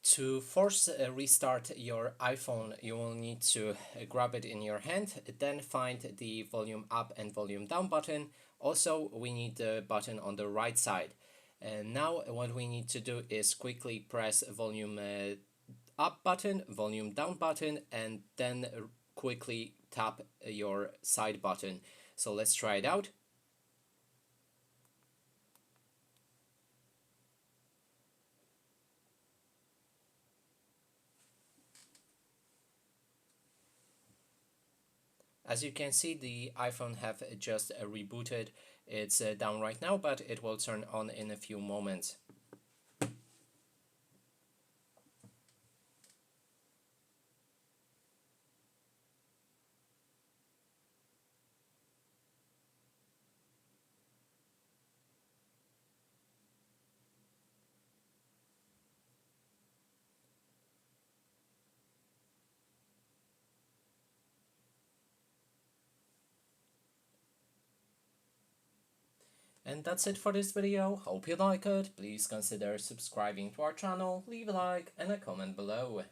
To force restart your iPhone, you will need to grab it in your hand, then find the volume up and volume down button. Also, we need the button on the right side. And now what we need to do is quickly press volume up button, volume down button, and then quickly tap your side button. So let's try it out. As you can see, the iPhone have just rebooted. It's down right now, but it will turn on in a few moments. And that's it for this video. Hope you like it. Please consider subscribing to our channel, leave a like and a comment below.